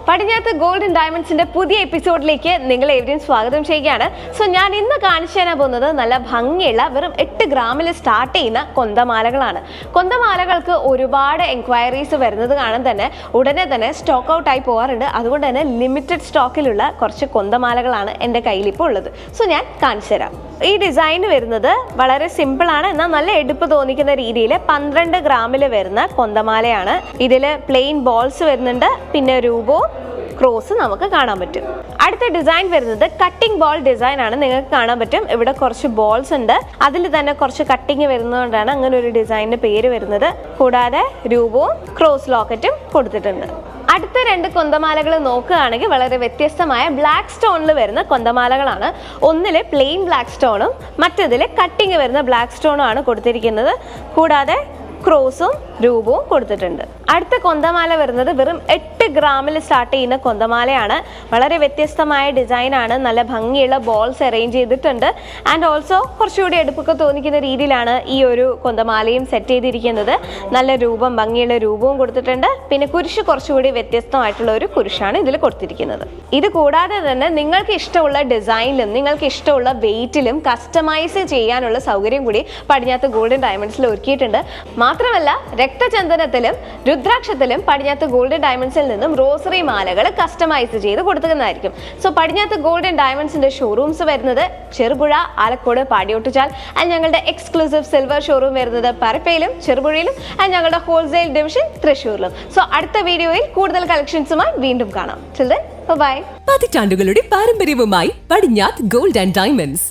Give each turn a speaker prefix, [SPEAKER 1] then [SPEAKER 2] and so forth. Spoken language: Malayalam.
[SPEAKER 1] പടിഞ്ഞാത്ത് ഗോൾഡ് ആൻഡ് ഡയമണ്ട്സിന്റെ പുതിയ എപ്പിസോഡിലേക്ക് നിങ്ങൾ എവിടെയും സ്വാഗതം ചെയ്യുകയാണ്. സോ ഞാൻ ഇന്ന് കാണിച്ചു തരാൻ പോകുന്നത് നല്ല ഭംഗിയുള്ള വെറും 8 ഗ്രാമിൽ സ്റ്റാർട്ട് ചെയ്യുന്ന കൊന്തമാലകളാണ്. കൊന്തമാലകൾക്ക് ഒരുപാട് എൻക്വയറീസ് വരുന്നത് കാണാൻ തന്നെ ഉടനെ തന്നെ സ്റ്റോക്ക് ഔട്ട് ആയി പോകാറുണ്ട്. അതുകൊണ്ട് തന്നെ ലിമിറ്റഡ് സ്റ്റോക്കിലുള്ള കുറച്ച് കൊന്തമാലകളാണ് എൻ്റെ കയ്യിൽ ഇപ്പോൾ ഉള്ളത്. സോ ഞാൻ കാണിച്ചു തരാം. ഈ ഡിസൈൻ വരുന്നത് വളരെ സിമ്പിൾ ആണ്, എന്നാൽ നല്ല എടുപ്പ് തോന്നിക്കുന്ന രീതിയിൽ 12 ഗ്രാമിൽ വരുന്ന കൊന്തമാലയാണ്. ഇതിൽ പ്ലെയിൻ ബോൾസ് വരുന്നുണ്ട്, പിന്നെ രൂപവും ക്രോസ് നമുക്ക് കാണാൻ പറ്റും. അടുത്ത ഡിസൈൻ വരുന്നത് കട്ടിംഗ് ബോൾ ഡിസൈൻ ആണ്. നിങ്ങൾക്ക് കാണാൻ പറ്റും ഇവിടെ കുറച്ച് ബോൾസ് ഉണ്ട്, അതിൽ തന്നെ കുറച്ച് കട്ടിങ് വരുന്നതുകൊണ്ടാണ് അങ്ങനെ ഒരു ഡിസൈനിന്റെ പേര് വരുന്നത്. കൂടാതെ രൂപവും ക്രോസ് ലോക്കറ്റും കൊടുത്തിട്ടുണ്ട്. അടുത്ത 2 കൊന്തമാലകൾ നോക്കുകയാണെങ്കിൽ വളരെ വ്യത്യസ്തമായ ബ്ലാക്ക് സ്റ്റോണിൽ വരുന്ന കൊന്തമാലകളാണ്. ഒന്നില് പ്ലെയിൻ ബ്ലാക്ക് സ്റ്റോണും മറ്റേതിൽ കട്ടിങ് വരുന്ന ബ്ലാക്ക് സ്റ്റോണും ആണ് കൊടുത്തിരിക്കുന്നത്. കൂടാതെ ക്രോസും രൂപവും കൊടുത്തിട്ടുണ്ട്. അടുത്ത കൊന്തമാല വരുന്നത് വെറും 8 ഗ്രാമിൽ സ്റ്റാർട്ട് ചെയ്യുന്ന കൊന്തമാലയാണ്. വളരെ വ്യത്യസ്തമായ ഡിസൈനാണ്, നല്ല ഭംഗിയുള്ള ബോൾസ് അറേഞ്ച് ചെയ്തിട്ടുണ്ട്. ആൻഡ് ഓൾസോ കുറച്ചുകൂടി എടുപ്പൊക്കെ തോന്നിക്കുന്ന രീതിയിലാണ് ഈ ഒരു കൊന്തമാലയും സെറ്റ് ചെയ്തിരിക്കുന്നത്. നല്ല രൂപം, ഭംഗിയുള്ള രൂപവും കൊടുത്തിട്ടുണ്ട്. പിന്നെ കുരിശ് കുറച്ചുകൂടി വ്യത്യസ്തമായിട്ടുള്ള ഒരു കുരിശാണ് ഇതിൽ കൊടുത്തിരിക്കുന്നത്. ഇത് കൂടാതെ തന്നെ നിങ്ങൾക്ക് ഇഷ്ടമുള്ള ഡിസൈനിലും നിങ്ങൾക്ക് ഇഷ്ടമുള്ള വെയിറ്റിലും കസ്റ്റമൈസ് ചെയ്യാനുള്ള സൗകര്യം കൂടി പടിഞ്ഞാത്ത് ഗോൾഡ് ആൻഡ് ഡയമണ്ട്സിൽ ഒരുക്കിയിട്ടുണ്ട്. മാത്രമല്ല രക്തചന്ദനത്തിലും രുദ്രാക്ഷത്തിലും പടിഞ്ഞാത്ത് ഗോൾഡ് ആൻഡ് ഡയമണ്ട്സിൽ നിന്നും റോസറി മാലകൾ കസ്റ്റമൈസ് ചെയ്ത് കൊടുക്കുന്നതായിരിക്കും. സോ പടിഞ്ഞാത്ത് ഗോൾഡ് ആൻഡ് ഡയമണ്ട്സിന്റെ ഷോറൂംസ് വരുന്നത് ചെറുപുഴ, ആലക്കോട്, പാടിയോട്ടുചാൽ. ആൻഡ് ഞങ്ങളുടെ എക്സ്ക്ലൂസീവ് സിൽവർ ഷോറൂം വരുന്നത് പരപ്പയിലും ചെറുപുഴയിലും. ആൻഡ് ഞങ്ങളുടെ ഹോൾസെയിൽ ഡിവിഷൻ തൃശ്ശൂരിലും. സോ അടുത്ത വീഡിയോയിൽ കൂടുതൽ കളക്ഷൻസുമായി വീണ്ടും കാണാം. Till then, bye.
[SPEAKER 2] പതിറ്റാണ്ടുകളുടെ പാരമ്പര്യവുമായി പടിഞ്ഞാത്ത് ഗോൾഡ് ആൻഡ് ഡയമണ്ട്സ്.